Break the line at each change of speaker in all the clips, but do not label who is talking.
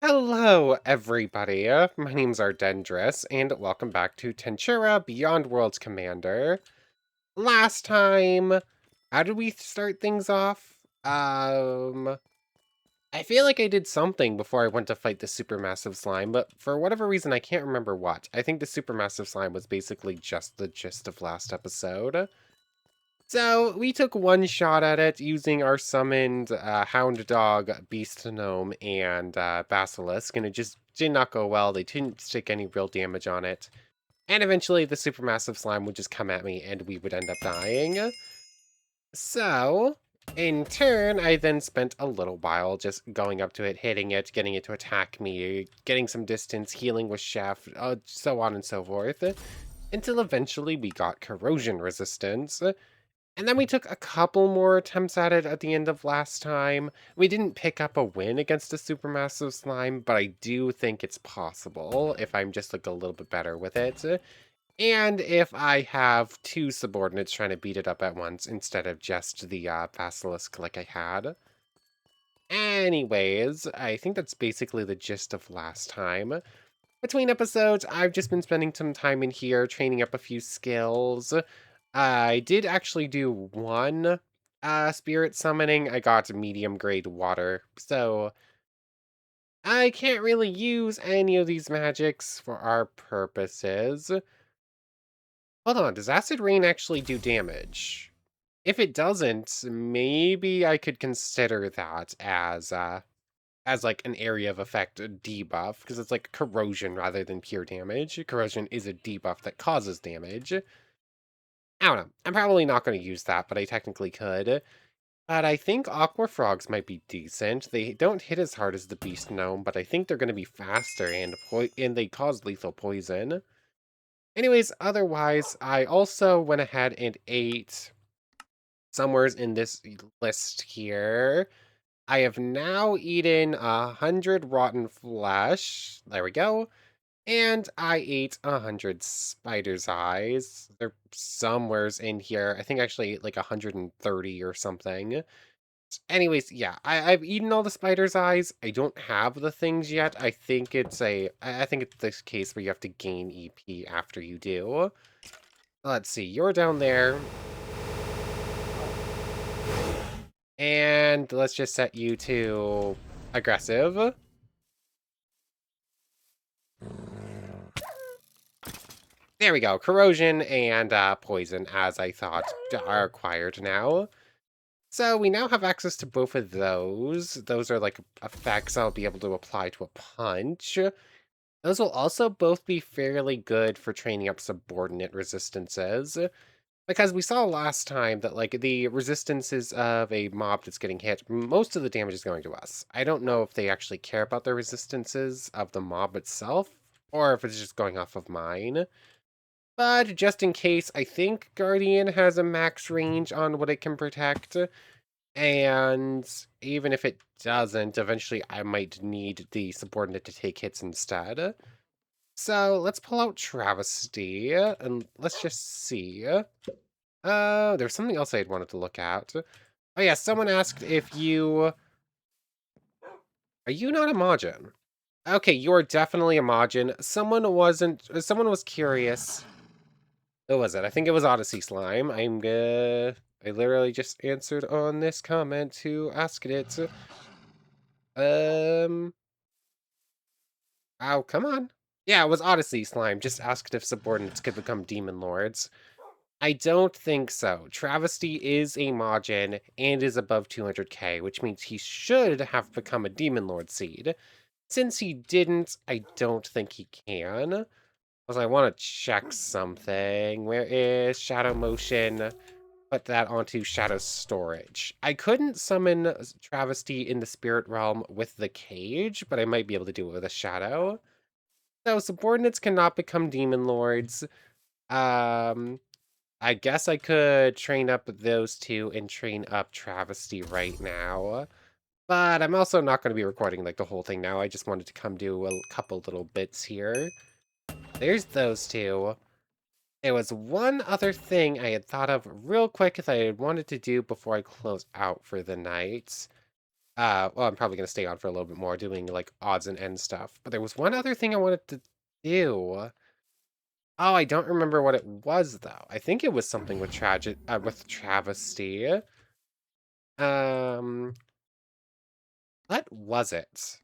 Hello, everybody. My name's Ardendris, and welcome back to Tensura Beyond Worlds Commander. Last time, how did we start things off? I feel like I did something before I went to fight the supermassive slime, but for whatever reason, I can't remember what. I think the supermassive slime was basically just the gist of last episode. So, we took one shot at it using our summoned Hound Dog, Beast Gnome, and Basilisk, and it just did not go well. They didn't stick any real damage on it. And eventually, the supermassive slime would just come at me, and we would end up dying. So, in turn, I then spent a little while just going up to it, hitting it, getting it to attack me, getting some distance, healing with Chef, so on and so forth, until eventually we got corrosion resistance. And then we took a couple more attempts at it at the end of last time. We didn't pick up a win against a supermassive slime, but I do think it's possible if I'm just like a little bit better with it. And if I have two subordinates trying to beat it up at once instead of just the basilisk like I had. Anyways, I think that's basically the gist of last time. Between episodes, I've just been spending some time in here training up a few skills. I did actually do one spirit summoning. I got medium grade water, so I can't really use any of these magics for our purposes. Hold on, does acid rain actually do damage? If it doesn't, maybe I could consider that as like an area of effect debuff, because it's like corrosion rather than pure damage. Corrosion is a debuff that causes damage. I don't know. I'm probably not going to use that, but I technically could. But I think aqua frogs might be decent. They don't hit as hard as the beast gnome, but I think they're going to be faster and they cause lethal poison. Anyways, otherwise, I also went ahead and ate somewheres in this list here. I have now eaten 100 rotten flesh. There we go. And I ate 100 spider's eyes. They're somewheres in here. I think I actually ate like 130 or something. Anyways, yeah, I've eaten all the spider's eyes. I don't have the things yet. I think it's this case where you have to gain EP after you do. Let's see, you're down there. And let's just set you to aggressive. There we go. Corrosion and poison, as I thought, are acquired now. So we now have access to both of those. Those are like effects I'll be able to apply to a punch. Those will also both be fairly good for training up subordinate resistances. Because we saw last time that like the resistances of a mob that's getting hit, most of the damage is going to us. I don't know if they actually care about the resistances of the mob itself, or if it's just going off of mine. But just in case, I think Guardian has a max range on what it can protect. And even if it doesn't, eventually I might need the subordinate to take hits instead. So let's pull out Travesty, and let's just see. There's something else I had wanted to look at. Oh yeah, someone asked if you... Are you not a Majin? Okay, you're definitely a Majin. Someone was curious. Who was it? I think it was Odyssey Slime. I literally just answered on this comment who asked it. Um... Oh, come on. Yeah, it was Odyssey Slime. Just asked if subordinates could become demon lords. I don't think so. Travesty is a Majin and is above 200k, which means he should have become a Demon Lord seed. Since he didn't, I don't think he can. Because I want to check something. Where is Shadow Motion? Put that onto Shadow Storage. I couldn't summon Travesty in the Spirit Realm with the Cage, but I might be able to do it with a Shadow. So subordinates cannot become Demon Lords. Um, I guess I could train up those two and train up Travesty right now. But I'm also not going to be recording like the whole thing now. I just wanted to come do a couple little bits here. There's those two. There was one other thing I had thought of real quick that I wanted to do before I close out for the night. Well, I'm probably gonna stay on for a little bit more doing like odds and ends stuff. But there was one other thing I wanted to do. Oh, I don't remember what it was though. I think it was something with with travesty. Um, what was it?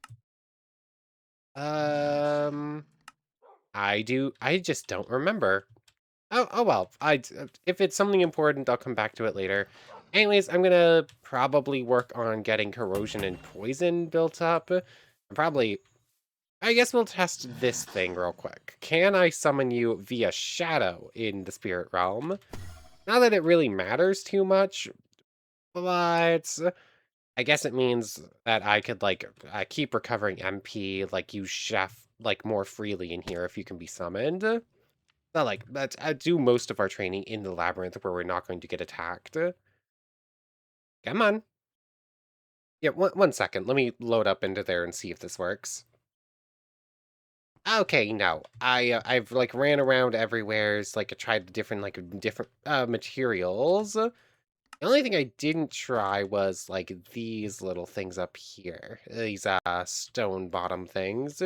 Um, I just don't remember. Oh well. If it's something important, I'll come back to it later. Anyways, I'm gonna probably work on getting corrosion and poison built up. Probably, I guess we'll test this thing real quick. Can I summon you via shadow in the spirit realm? Not that it really matters too much, but I guess it means that I could like keep recovering MP, like use chef like more freely in here if you can be summoned. Not like that. I do most of our training in the labyrinth where we're not going to get attacked. Come on. Yeah, one second. Let me load up into there and see if this works. Okay, no. I've like ran around everywhere. It's like I tried the different materials. The only thing I didn't try was like these little things up here. These stone bottom things.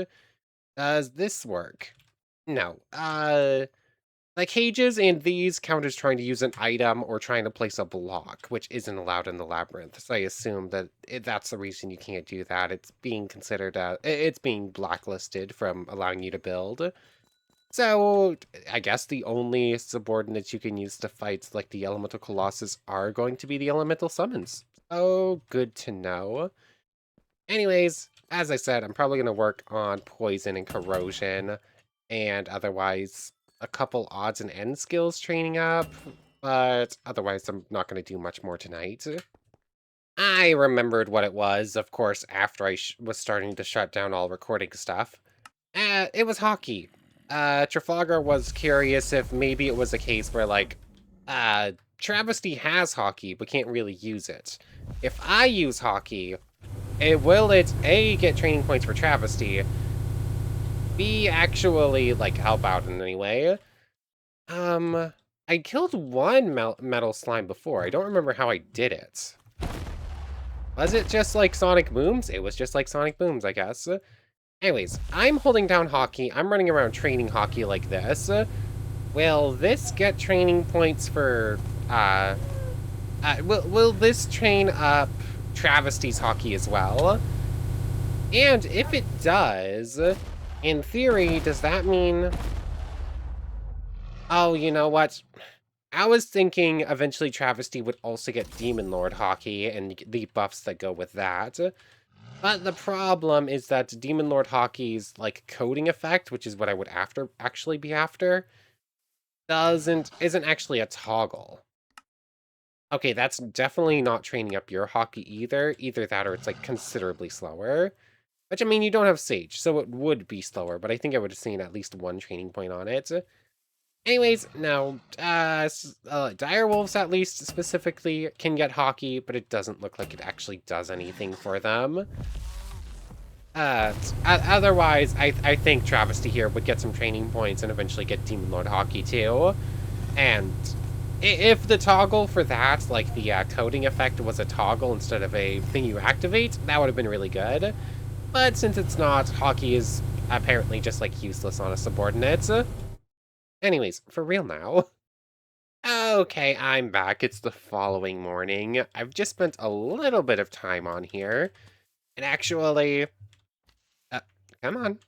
Does this work? No. Like cages and these count as trying to use an item or trying to place a block, which isn't allowed in the labyrinth. So I assume that that's the reason you can't do that. It's being considered it's being blacklisted from allowing you to build. So I guess the only subordinates you can use to fight like the elemental colossus are going to be the elemental summons. Oh, good to know. Anyways, as I said, I'm probably going to work on poison and corrosion and otherwise a couple odds and ends skills training up, but otherwise I'm not going to do much more tonight. I remembered what it was, of course, after I was starting to shut down all recording stuff. It was hockey. Trafalgar was curious if maybe it was a case where, like, Travesty has hockey, but can't really use it. If I use hockey, will it, A, get training points for Travesty, B, actually, like, help out in any way? I killed one metal slime before. I don't remember how I did it. Was it just like Sonic Booms? It was just like Sonic Booms, I guess. Anyways, I'm holding down hockey. I'm running around training hockey like this. Will this get training points for, will this train up Travesty's hockey as well? And if it does, in theory, does that mean... Oh, you know what? I was thinking eventually Travesty would also get Demon Lord hockey and the buffs that go with that. But the problem is that Demon Lord hockey's like coding effect, which is what I would actually be after, isn't actually a toggle. Okay, that's definitely not training up your hockey either. Either that or it's like considerably slower. Which I mean, you don't have Sage, so it would be slower, but I think I would have seen at least one training point on it. Anyways, now, Direwolves, at least, specifically, can get hockey, but it doesn't look like it actually does anything for them. Otherwise, I think Travesty here would get some training points and eventually get Demon Lord hockey, too. And if the toggle for that, like the coding effect, was a toggle instead of a thing you activate, that would have been really good. But since it's not, hockey is apparently just, like, useless on a subordinate. Anyways, for real now. Okay, I'm back. It's the following morning. I've just spent a little bit of time on here. And actually... come on.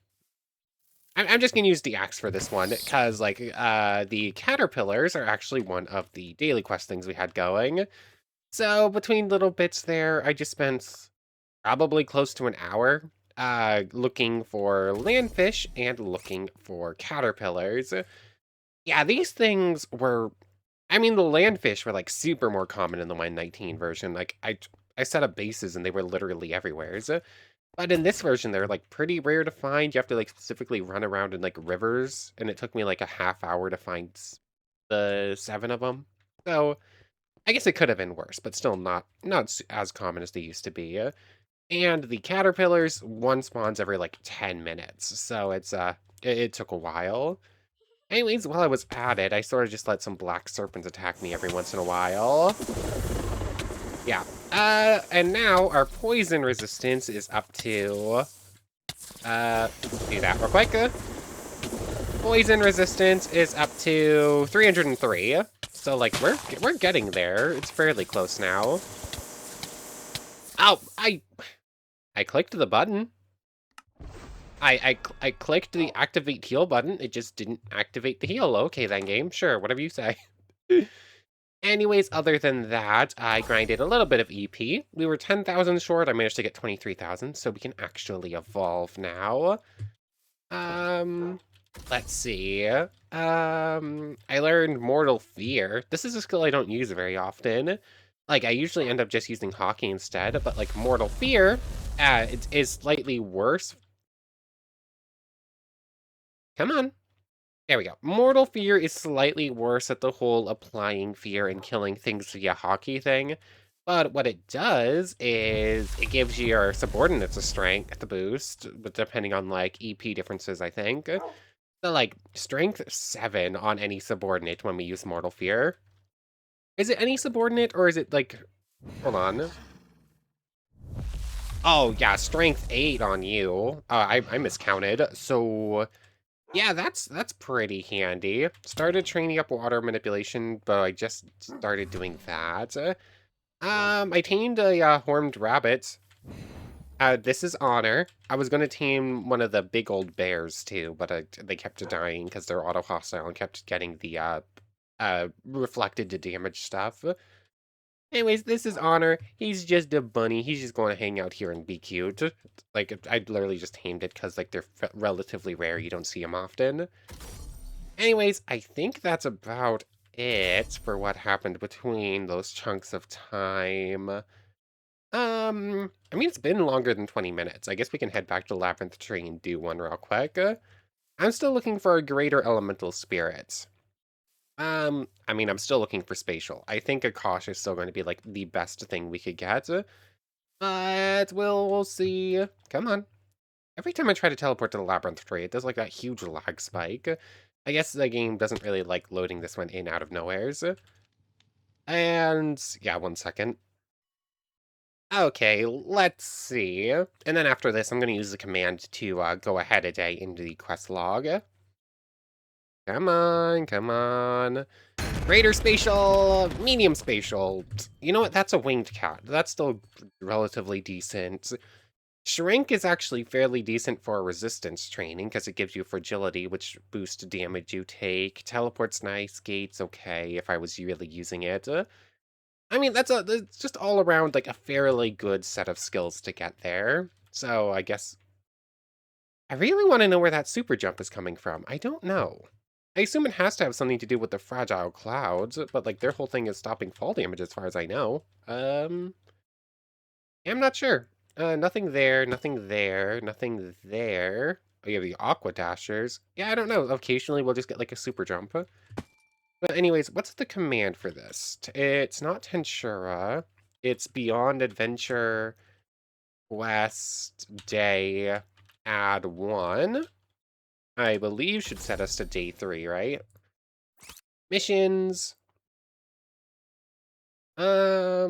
I'm just gonna use the axe for this one, because, like, the caterpillars are actually one of the daily quest things we had going. So, between little bits there, I just spent probably close to an hour looking for landfish and looking for caterpillars. Yeah, these things were... I mean, the landfish were, like, super more common in the 1.19 version. Like, I set up bases and they were literally everywhere. But in this version, they're, like, pretty rare to find. You have to, like, specifically run around in, like, rivers. And it took me, like, a half hour to find the 7 of them. So, I guess it could have been worse, but still not as common as they used to be. And the caterpillars, one spawns every, like, 10 minutes. So it took a while. Anyways, while I was at it, I sort of just let some black serpents attack me every once in a while. Yeah. And now our poison resistance is up to, do that real quick. Poison resistance is up to 303. So, like, we're getting there. It's fairly close now. Oh, I clicked the button. I clicked the activate heal button. It just didn't activate the heal. Okay, then, game. Sure, whatever you say. Anyways, other than that, I grinded a little bit of EP. We were 10,000 short. I managed to get 23,000, so we can actually evolve now. Let's see. I learned Mortal Fear. This is a skill I don't use very often. Like, I usually end up just using Hockey instead, but, like, Mortal Fear, it is slightly worse. Come on. There we go. Mortal Fear is slightly worse at the whole applying fear and killing things via hockey thing. But what it does is it gives your subordinates a strength boost, but depending on like EP differences, I think. So like strength 7 on any subordinate when we use Mortal Fear. Is it any subordinate or is it like, hold on. Oh yeah, strength 8 on you. I miscounted. So yeah, that's pretty handy. Started training up water manipulation, but I just started doing that. I tamed a horned rabbit. This is honor. I was gonna tame one of the big old bears too, but they kept dying because they're auto hostile and kept getting the reflected to damage stuff. Anyways, this is honor. He's just a bunny. He's just going to hang out here and be cute. Like I literally just tamed it because like they're relatively rare. You don't see them often. Anyways, I think that's about it for what happened between those chunks of time. I mean, it's been longer than 20 minutes. I guess we can head back to Labyrinth Tree and do one real quick. I'm still looking for a greater elemental spirit. I mean, I'm still looking for spatial. I think a Kosh is still going to be like the best thing we could get. But we'll see. Come on. Every time I try to teleport to the Labyrinth Tree, it does like that huge lag spike. I guess the game doesn't really like loading this one in out of nowheres. And yeah, one second. Okay, let's see. And then after this, I'm going to use the command to go ahead a day into the quest log. Come on, come on. Greater spatial, medium spatial. You know what? That's a winged cat. That's still relatively decent. Shrink is actually fairly decent for resistance training because it gives you fragility, which boosts damage you take. Teleport's nice. Gate's okay if I was really using it. I mean, that's just all around like a fairly good set of skills to get there. So I guess I really want to know where that super jump is coming from. I don't know. I assume it has to have something to do with the fragile clouds, but like their whole thing is stopping fall damage as far as I know. I'm not sure. Nothing there, nothing there, nothing there. Oh, you have the Aqua Dashers. Yeah, I don't know. Occasionally we'll just get like a super jump. But anyways, what's the command for this? It's not Tensura. It's Beyond Adventure Quest Day Add 1. I believe should set us to day 3, right? Missions. I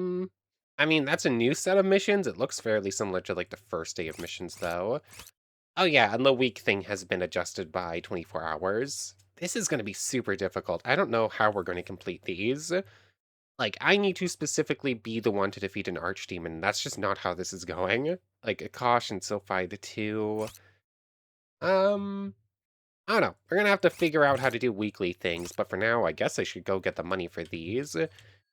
mean, that's a new set of missions. It looks fairly similar to like the first day of missions though. Oh yeah, and the week thing has been adjusted by 24 hours. This is going to be super difficult. I don't know how we're going to complete these. Like, I need to specifically be the one to defeat an archdemon. That's just not how this is going. Like, Akash and Sophie, the two. I don't know. We're gonna have to figure out how to do weekly things, but for now, I guess I should go get the money for these.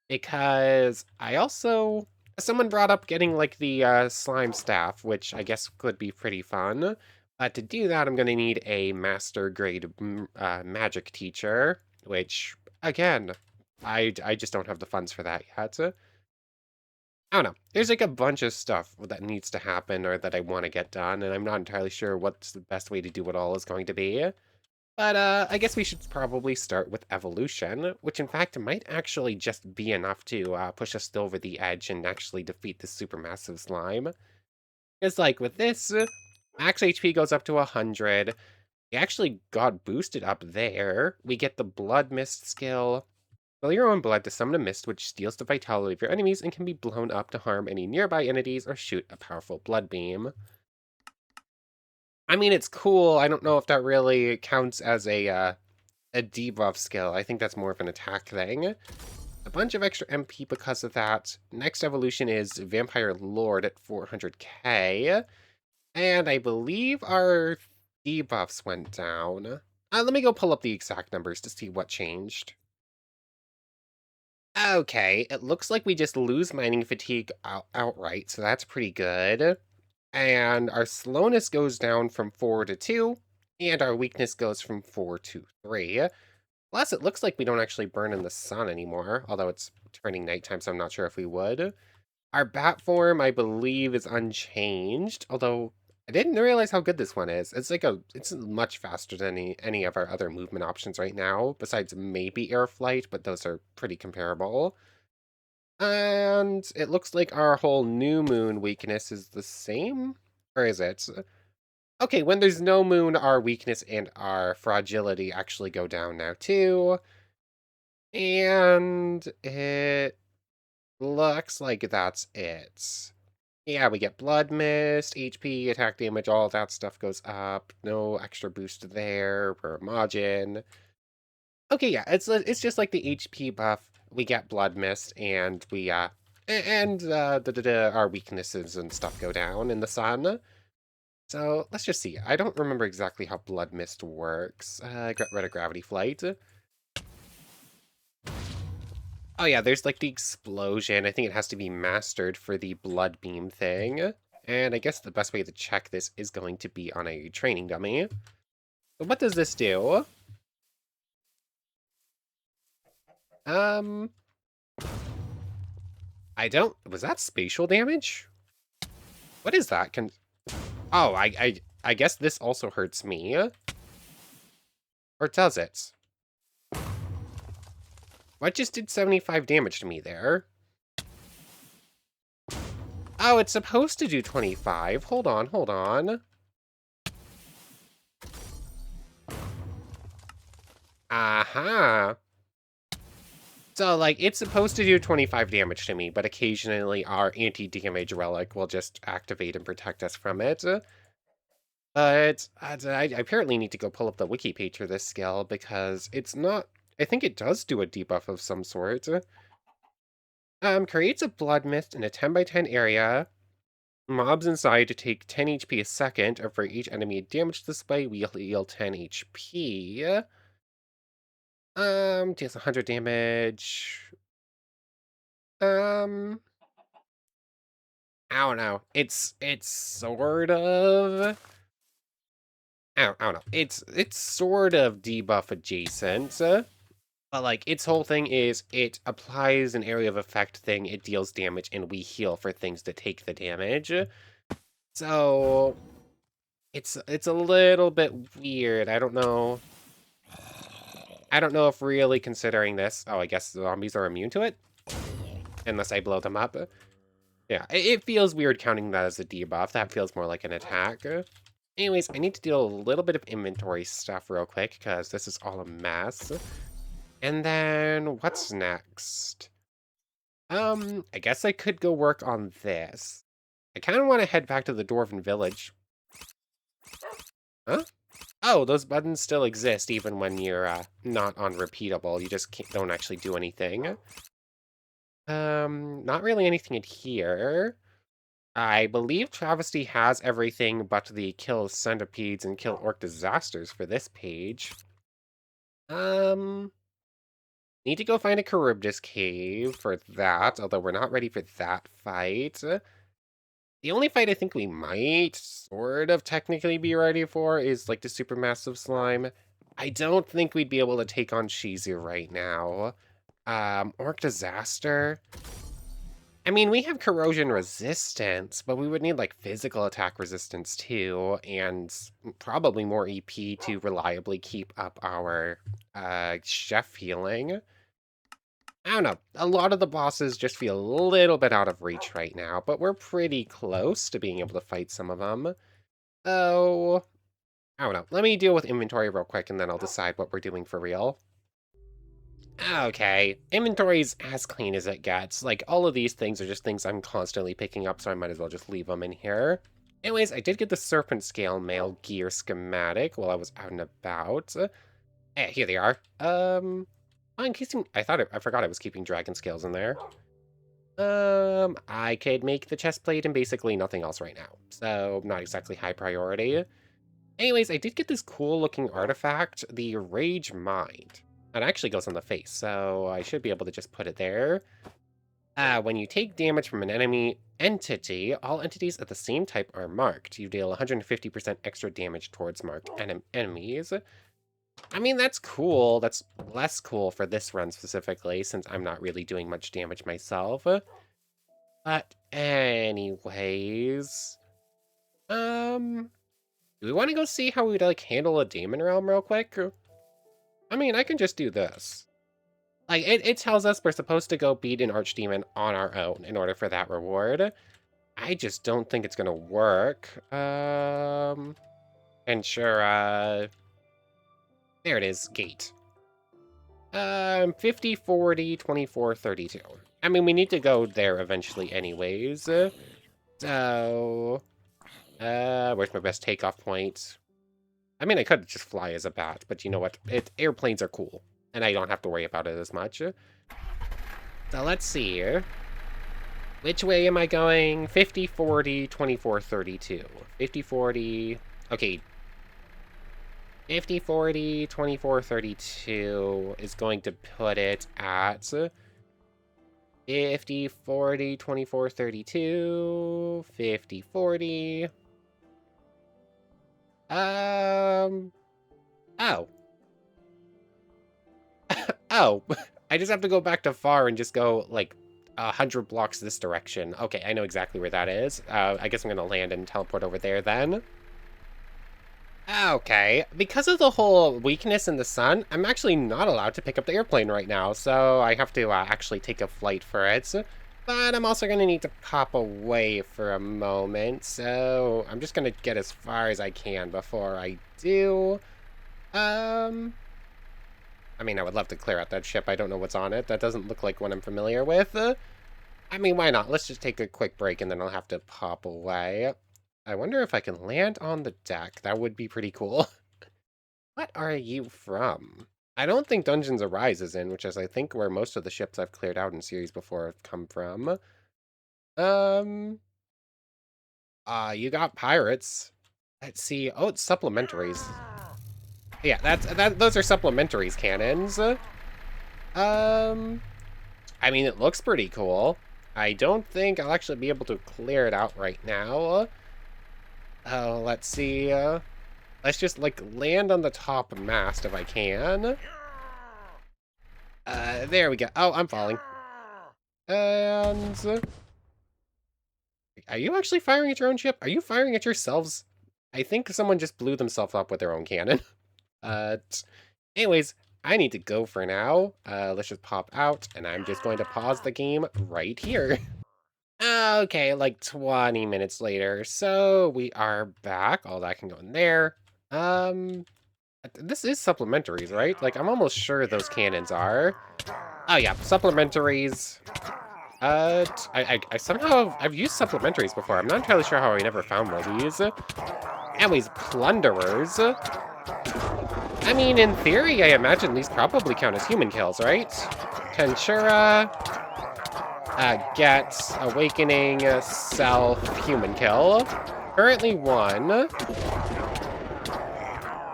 Because I also... Someone brought up getting, like, the slime staff, which I guess could be pretty fun. But to do that, I'm gonna need a master grade magic teacher, which, again, I just don't have the funds for that yet. I don't know. There's like a bunch of stuff that needs to happen or that I want to get done, and I'm not entirely sure what's the best way to do it all is going to be. But I guess we should probably start with evolution, which in fact might actually just be enough to push us over the edge and actually defeat this supermassive slime. Because like with this, max HP goes up to 100. We actually got boosted up there. We get the blood mist skill. Fill your own blood to summon a mist which steals the vitality of your enemies and can be blown up to harm any nearby entities or shoot a powerful blood beam. I mean, it's cool. I don't know if that really counts as a debuff skill. I think that's more of an attack thing. A bunch of extra MP because of that. Next evolution is Vampire Lord at 400k. And I believe our debuffs went down. Let me go pull up the exact numbers to see what changed. Okay, it looks like we just lose mining fatigue outright, so that's pretty good. And our slowness goes down from 4 to 2, and our weakness goes from 4 to 3. Plus, it looks like we don't actually burn in the sun anymore, although it's turning nighttime, so I'm not sure if we would. Our bat form, I believe, is unchanged, although I didn't realize how good this one is. It's much faster than any of our other movement options right now, besides maybe air flight, but those are pretty comparable. And it looks like our whole new moon weakness is the same? Or is it? Okay, when there's no moon, our weakness and our fragility actually go down now too. And it looks like that's it. Yeah, we get blood mist, HP, attack damage, all that stuff goes up. No extra boost there. We're homogen. Okay, yeah, it's just like the HP buff. We get blood mist, and our weaknesses and stuff go down in the sun. So let's just see. I don't remember exactly how blood mist works. Get rid of gravity flight. Oh yeah, there's like the explosion. I think it has to be mastered for the blood beam thing. And I guess the best way to check this is going to be on a training dummy. So what does this do? Um, I don't... Was that spatial damage? What is that? Oh, I guess this also hurts me. Or does it? What just did 75 damage to me there? Oh, it's supposed to do 25. Hold on, hold on. Aha. So, like, it's supposed to do 25 damage to me, but occasionally our anti-damage relic will just activate and protect us from it. But I apparently need to go pull up the wiki page for this skill, because it's not... I think it does do a debuff of some sort. Creates a blood mist in a 10 by 10 area. Mobs inside to take 10 HP a second, or for each enemy damage display, we heal 10 HP. Deals 100 damage. I don't know. It's sort of... I don't know. It's sort of debuff adjacent. But, like, its whole thing is it applies an area of effect thing, it deals damage, and we heal for things that take the damage. So, it's a little bit weird. I don't know. I don't know if really considering this... Oh, I guess zombies are immune to it? Unless I blow them up. Yeah, it feels weird counting that as a debuff. That feels more like an attack. Anyways, I need to do a little bit of inventory stuff real quick, because this is all a mess. And then, what's next? I guess I could go work on this. I kind of want to head back to the Dwarven village. Huh? Oh, those buttons still exist even when you're not on repeatable. You just don't actually do anything. Not really anything in here. I believe Travesty has everything but the kill centipedes and kill orc disasters for this page. Need to go find a Charybdis cave for that, although we're not ready for that fight. The only fight I think we might sort of technically be ready for is like the supermassive slime. I don't think we'd be able to take on Shizu right now. Orc disaster. I mean, we have corrosion resistance, but we would need like physical attack resistance too, and probably more EP to reliably keep up our chef healing. I don't know. A lot of the bosses just feel a little bit out of reach right now, but we're pretty close to being able to fight some of them. Oh, I don't know. Let me deal with inventory real quick, and then I'll decide what we're doing for real. Okay, inventory's as clean as it gets. Like, all of these things are just things I'm constantly picking up, so I might as well just leave them in here. Anyways, I did get the Serpent Scale Mail Gear schematic while I was out and about. Here they are. In case I forgot I was keeping Dragon Scales in there. I could make the chest plate and basically nothing else right now, so not exactly high priority. Anyways, I did get this cool looking artifact, the Rage Mind. It actually goes on the face, so I should be able to just put it there. When you take damage from an enemy entity, all entities of the same type are marked. You deal 150% extra damage towards marked enemies. I mean, that's cool. That's less cool for this run specifically, since I'm not really doing much damage myself. But anyways, do we want to go see how we'd like handle a Demon Realm real quick? I mean, I can just do this. Like, it tells us we're supposed to go beat an Archdemon on our own in order for that reward. I just don't think it's gonna work. And sure, there it is, gate. 50, 40, 24, 32. I mean, we need to go there eventually anyways. So, where's my best takeoff point? I mean, I could just fly as a bat, but you know what? Airplanes are cool, and I don't have to worry about it as much. So let's see here. Which way am I going? 50, 40, 24, 32. 50, 40... Okay. 50, 40, 24, 32 is going to put it at 50, 40, 24, 32, 50, 40. Oh. Oh, I just have to go back to far and just go, like, 100 blocks this direction. Okay, I know exactly where that is. I guess I'm gonna land and teleport over there then. Okay, because of the whole weakness in the sun, I'm actually not allowed to pick up the airplane right now, so I have to actually take a flight for it. But I'm also gonna need to pop away for a moment, so I'm just gonna get as far as I can before I do. I mean, I would love to clear out that ship. I don't know what's on it. That doesn't look like one I'm familiar with. I mean, why not? Let's just take a quick break and then I'll have to pop away. I wonder if I can land on the deck. That would be pretty cool. What are you from? I don't think Dungeons Arise is in, which is, I think, where most of the ships I've cleared out in series before have come from. You got pirates. Let's see. Oh, it's supplementaries. Yeah, those are supplementaries cannons. I mean, it looks pretty cool. I don't think I'll actually be able to clear it out right now. Oh, let's see. Let's just, like, land on the top mast if I can. There we go. Oh, I'm falling. And... Are you actually firing at your own ship? Are you firing at yourselves? I think someone just blew themselves up with their own cannon. Anyways, I need to go for now. Let's just pop out, and I'm just going to pause the game right here. Okay, like 20 minutes later, so we are back. All that can go in there. This is supplementaries, right? Like, I'm almost sure those cannons are. Oh yeah, supplementaries. I somehow, I've used supplementaries before. I'm not entirely sure how I never found one of these. Anyways, plunderers. I mean, in theory, I imagine these probably count as human kills, right? Tensura, get awakening, self, human kill. Currently 1.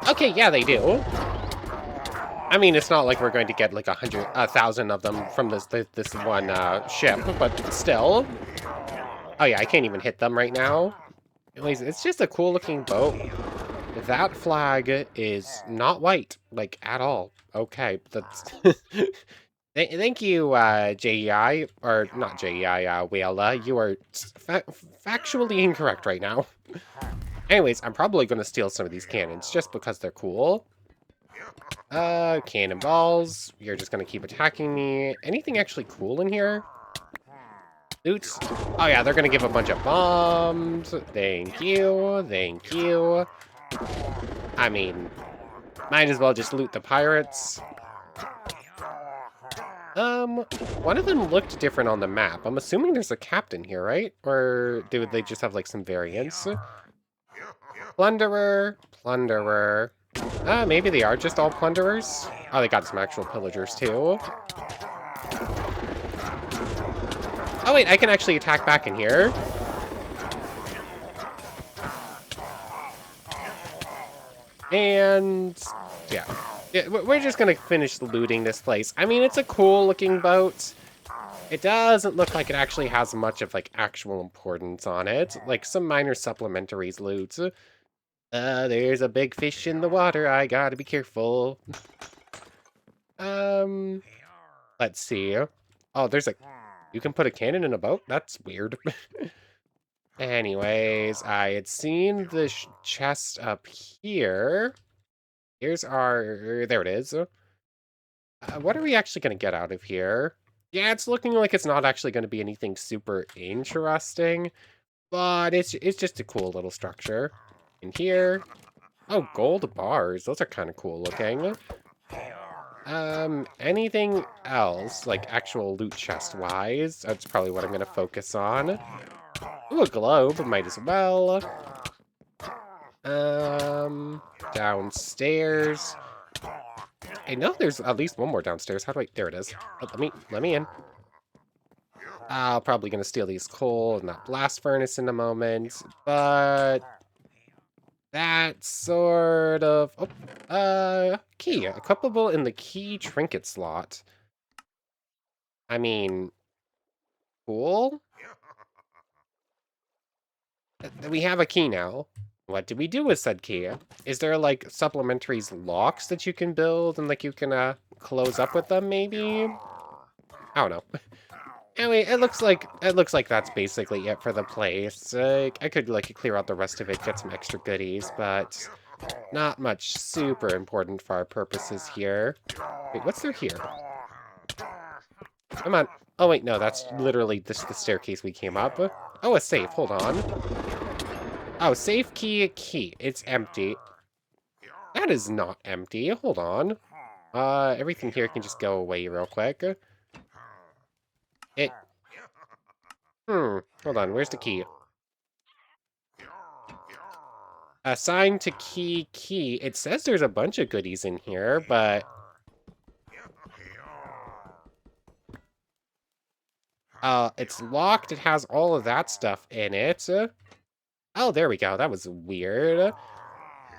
Okay, yeah, they do. I mean, it's not like we're going to get like 1,000 of them from this one ship, but still. Oh yeah, I can't even hit them right now. Anyways, it's just a cool looking boat. That flag is not white, like, at all. Okay, that's... Thank you, JEI, or not JEI, Wayla. You are factually incorrect right now. Anyways, I'm probably going to steal some of these cannons, just because they're cool. Cannonballs. You're just going to keep attacking me. Anything actually cool in here? Oops. Oh yeah, they're going to give a bunch of bombs. Thank you, thank you. I mean, might as well just loot the pirates. One of them looked different on the map. I'm assuming there's a captain here, right? Or do they just have, like, some variants? Plunderer, plunderer. Maybe they are just all plunderers. Oh, they got some actual pillagers, too. Oh, wait, I can actually attack back in here. And yeah, we're just gonna finish looting this place. I mean, it's a cool looking boat. It doesn't look like it actually has much of like actual importance on it. Like some minor supplementaries loot. There's a big fish in the water. I gotta be careful. Um, let's see. Oh, there's a. You can put a cannon in a boat? That's weird. Anyways, I had seen the chest up here. Here's our... There it is. What are we actually going to get out of here? Yeah, it's looking like it's not actually going to be anything super interesting, but it's just a cool little structure. In here... Oh, gold bars. Those are kind of cool looking. Anything else, like actual loot chest-wise? That's probably what I'm going to focus on. Ooh, a globe. Might as well. Downstairs. I know there's at least one more downstairs. How do I... There it is. Oh, let me in. I'm probably going to steal these coal and that blast furnace in a moment, but... That sort of... Oh, key. Equipable in the key trinket slot. I mean... Cool? We have a key now. What do we do with said key? Is there, like, supplementaries locks that you can build and, like, you can, close up with them, maybe? I don't know. Anyway, it looks like that's basically it for the place. I could, like, clear out the rest of it, get some extra goodies, but not much super important for our purposes here. Wait, what's there here? Come on. Oh, wait, no, that's literally just the staircase we came up. Oh, a safe. Hold on. Oh, safe key. It's empty. That is not empty. Hold on. Everything here can just go away real quick. Hold on. Where's the key? Assigned to key. It says there's a bunch of goodies in here, but... it's locked. It has all of that stuff in it. Oh, there we go. That was weird.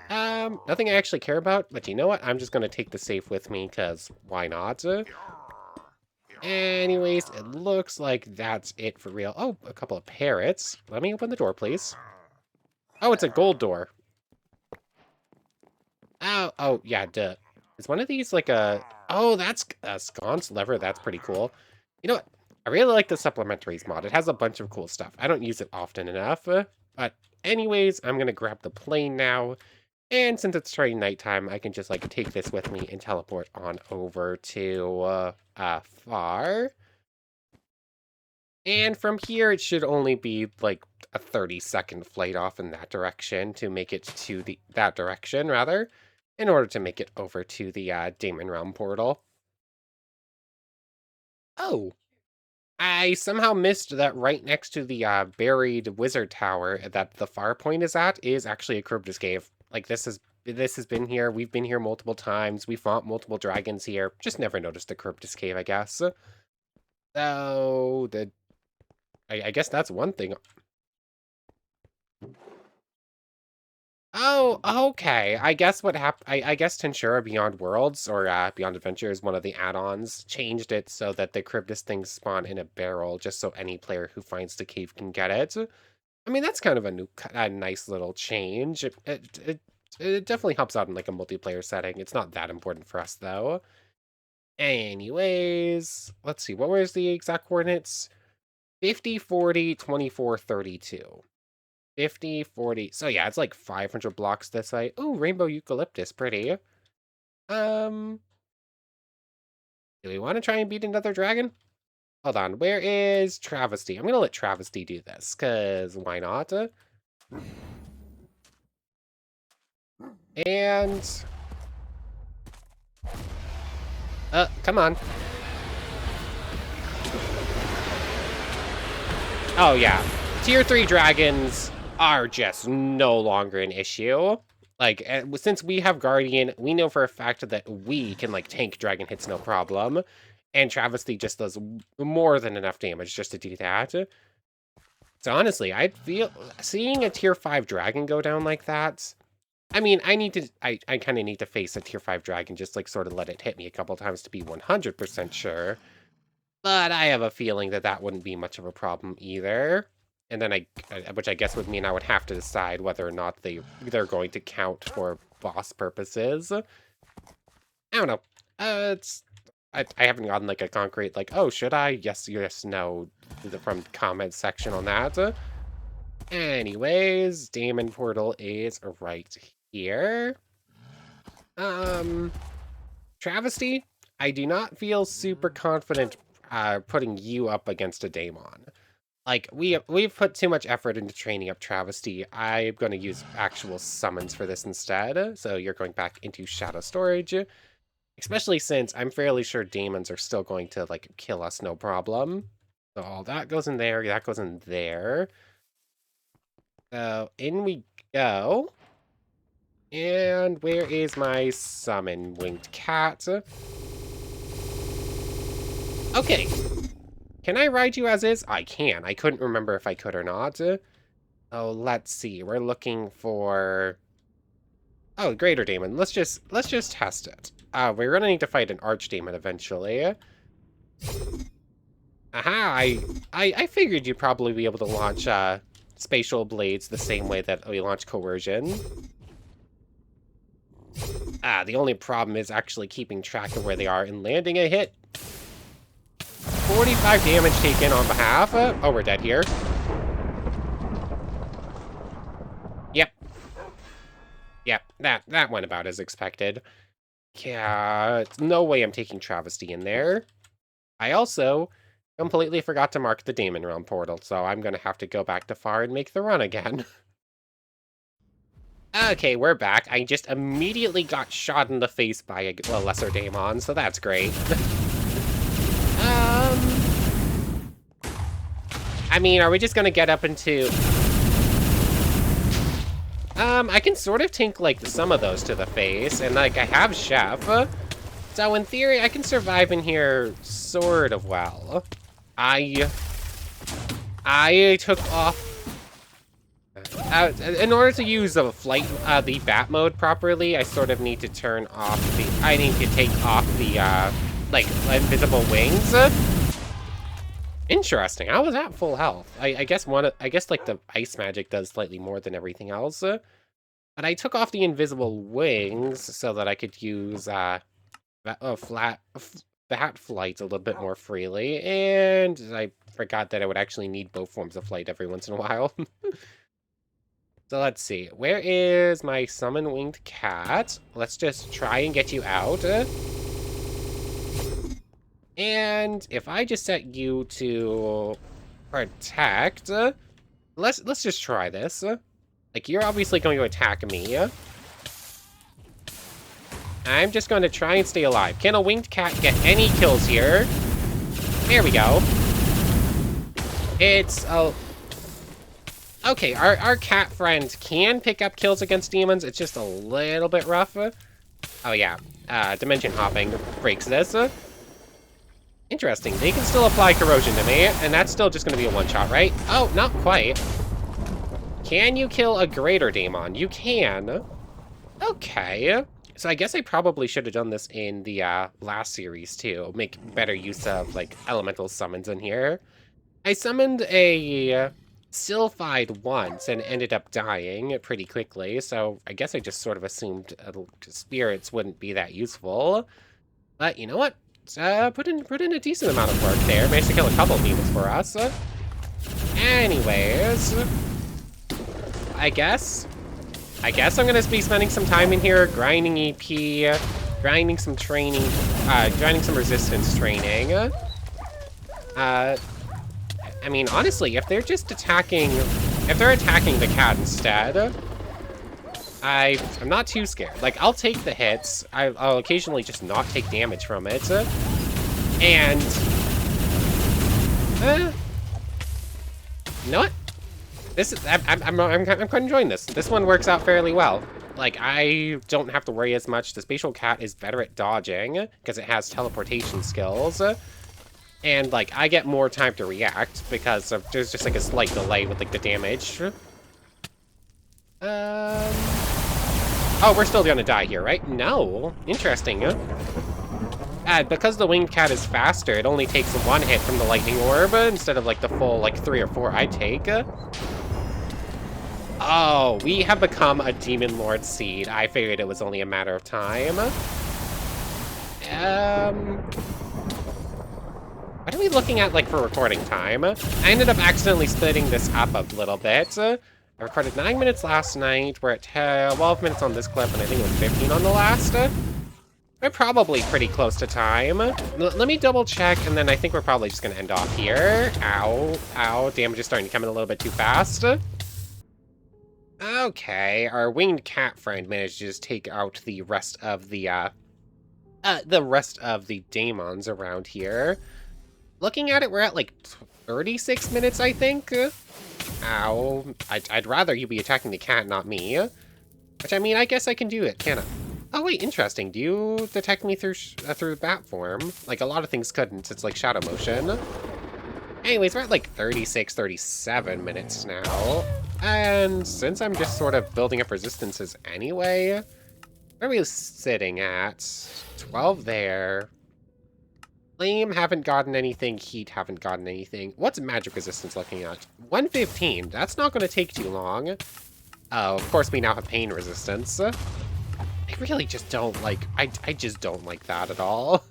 Nothing I actually care about, but you know what? I'm just gonna take the safe with me, because why not? Anyways, it looks like that's it for real. Oh, a couple of parrots. Let me open the door, please. Oh, it's a gold door. Oh, yeah, duh. Is one of these like a... Oh, that's a sconce lever. That's pretty cool. You know what? I really like the supplementaries mod. It has a bunch of cool stuff. I don't use it often enough, but anyways, I'm gonna grab the plane now. And since it's starting nighttime, I can just, like, take this with me and teleport on over to, Far. And from here, it should only be, like, a 30-second flight off in that direction to make it to that direction, rather, in order to make it over to the, Daemon Realm portal. Oh! I somehow missed that right next to the, buried wizard tower that the far point is at is actually a Charybdis cave. Like, this has been here. We've been here multiple times. We fought multiple dragons here. Just never noticed the Charybdis cave, I guess. So, I guess that's one thing. Oh, okay. I guess what happened... I guess Tensura Beyond Worlds, or Beyond Adventure, is one of the add-ons, changed it so that the Charybdis things spawn in a barrel, just so any player who finds the cave can get it. I mean, that's kind of a nice little change. It definitely helps out in, like, a multiplayer setting. It's not that important for us, though. Anyways, let's see. What was the exact coordinates? 50, 40, 24, 32. 50, 40. So yeah, it's like 500 blocks this way. Ooh, rainbow eucalyptus, pretty. Do we want to try and beat another dragon? Hold on, where is Travesty? I'm gonna let Travesty do this, because why not? And... come on. Oh, yeah. Tier 3 dragons are just no longer an issue. Like, since we have Guardian, we know for a fact that we can, like, tank dragon hits no problem. And Travesty just does more than enough damage just to do that. So honestly, I feel seeing a tier 5 dragon go down like that. I mean, I kind of need to face a tier 5 dragon, just like sort of let it hit me a couple times to be 100% sure. But I have a feeling that that wouldn't be much of a problem either. And then which I guess would mean I would have to decide whether or not they're going to count for boss purposes. I don't know. I haven't gotten like a concrete like, oh, should I? Yes, no, from comment section on that. Anyways, Daemon portal is right here. Travesty, I do not feel super confident putting you up against a Daemon. Like, we've put too much effort into training up Travesty. I'm going to use actual summons for this instead. So you're going back into Shadow Storage. Especially since I'm fairly sure Daemons are still going to, like, kill us no problem. So all that goes in there. That goes in there. So in we go. And where is my summon winged cat? Okay. Can I ride you as is? I can. I couldn't remember if I could or not. Oh, let's see. We're looking for... Oh, Greater Daemon. Let's just test it. We're gonna need to fight an Archdemon eventually. Aha! I figured you'd probably be able to launch spatial blades the same way that we launch coercion. The only problem is actually keeping track of where they are and landing a hit. 45 damage taken on behalf. Oh, we're dead here. Yep, that went about as expected. Yeah, no way I'm taking Travesty in there. I also completely forgot to mark the Daemon Realm portal, so I'm gonna have to go back to far and make the run again. Okay, we're back. I just immediately got shot in the face by a lesser Daemon, so that's great. I mean, are we just gonna get up into... I can sort of tank, like, some of those to the face, and, like, I have Chef. So, in theory, I can survive in here sort of well. I took off... in order to use the the bat mode properly, I sort of need to turn off the... I need to take off the, like, invisible wings. Interesting. I was at full health. I guess like the ice magic does slightly more than everything else. But I took off the invisible wings so that I could use bat flight a little bit more freely, and I forgot that I would actually need both forms of flight every once in a while. So let's see. Where is my summon winged cat? Let's just try and get you out. And if I just set you to protect, let's just try this. Like, you're obviously going to attack me. I'm just going to try and stay alive. Can a winged cat get any kills here? There we go. It's okay, our cat friend can pick up kills against demons. It's just a little bit rough. Oh yeah, dimension hopping breaks this. Interesting. They can still apply corrosion to me, and that's still just going to be a one-shot, right? Oh, not quite. Can you kill a Greater Daemon? You can. Okay. So I guess I probably should have done this in the last series, too. Make better use of, like, elemental summons in here. I summoned a Sylphide once and ended up dying pretty quickly, so I guess I just sort of assumed spirits wouldn't be that useful. But you know what? Put in a decent amount of work there. Managed to kill a couple demons for us. Anyways, I guess I'm gonna be spending some time in here grinding EP, grinding some training, grinding some resistance training. I mean, honestly, if they're just attacking, if they're attacking the cat instead, I'm not too scared. Like, I'll take the hits. I'll occasionally just not take damage from it. You know what? This is I'm quite enjoying this. This one works out fairly well. Like, I don't have to worry as much. The spatial cat is better at dodging because it has teleportation skills. And, like, I get more time to react because there's just, like, a slight delay with, like, the damage. Oh, we're still gonna die here, right? No. Interesting. Because the winged cat is faster, it only takes one hit from the lightning orb instead of, like, the full, like, 3 or 4 I take. Oh, we have become a Demon Lord seed. I figured it was only a matter of time. What are we looking at, like, for recording time? I ended up accidentally splitting this up a little bit. I recorded 9 minutes last night. We're at 12 minutes on this clip, and I think it was 15 on the last. We're probably pretty close to time. Let me double check, and then I think we're probably just going to end off here. Ow, ow, damage is starting to come in a little bit too fast. Okay, our winged cat friend managed to just take out the rest of the Daemons around here. Looking at it, we're at like 36 minutes, I think. Ow. I'd rather you be attacking the cat, not me. Which, I mean, I guess I can do it, can't I? Oh, wait, interesting. Do you detect me through bat form? Like, a lot of things couldn't. It's like shadow motion. Anyways, we're at like 36, 37 minutes now. And since I'm just sort of building up resistances anyway, where are we sitting at? 12 there. Flame haven't gotten anything. Heat haven't gotten anything. What's magic resistance looking at? 115. That's not going to take too long. Oh, of course we now have pain resistance. I really just don't like... I just don't like that at all.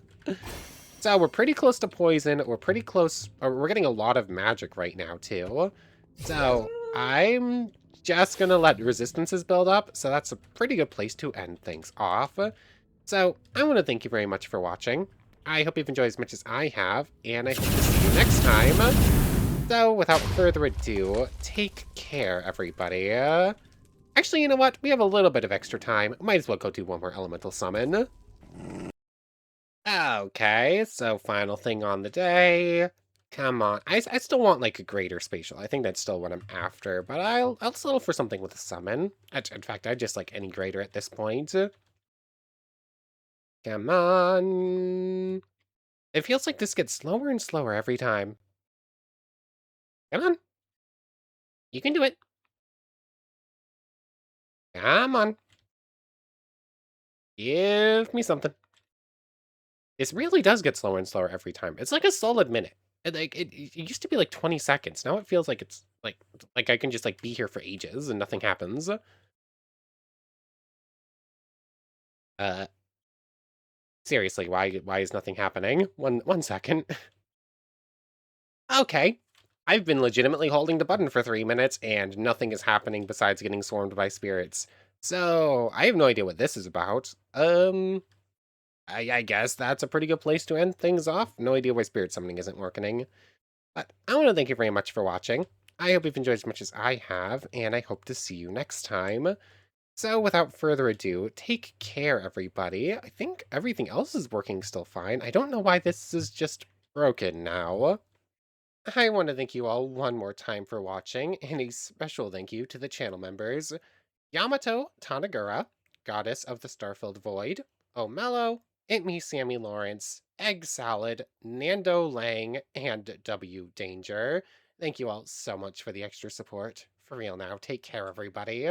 So we're pretty close to poison. We're pretty close... we're getting a lot of magic right now, too. So I'm just going to let resistances build up. So that's a pretty good place to end things off. So I want to thank you very much for watching. I hope you've enjoyed as much as I have, and I hope to see you next time. So, without further ado, take care, everybody. Actually, you know what? We have a little bit of extra time. Might as well go do one more elemental summon. Okay, so final thing on the day. Come on. I still want, like, a greater spatial. I think that's still what I'm after, but I'll settle for something with a summon. In fact, I just like any greater at this point. Come on. It feels like this gets slower and slower every time. Come on. You can do it. Come on. Give me something. This really does get slower and slower every time. It's like a solid minute. It used to be like 20 seconds. Now it feels like it's like I can just like be here for ages and nothing happens. Uh Seriously, why is nothing happening? One second. Okay. I've been legitimately holding the button for 3 minutes and nothing is happening besides getting swarmed by spirits. So, I have no idea what this is about. I guess that's a pretty good place to end things off. No idea why spirit summoning isn't working. But I want to thank you very much for watching. I hope you've enjoyed as much as I have, and I hope to see you next time. So, without further ado, take care, everybody. I think everything else is working still fine. I don't know why this is just broken now. I want to thank you all one more time for watching, and a special thank you to the channel members, Yamato Tanagura, Goddess of the Starfilled Void, O'Mello, It Me Sammy Lawrence, Egg Salad, Nando Lang, and W Danger. Thank you all so much for the extra support. For real now, take care everybody.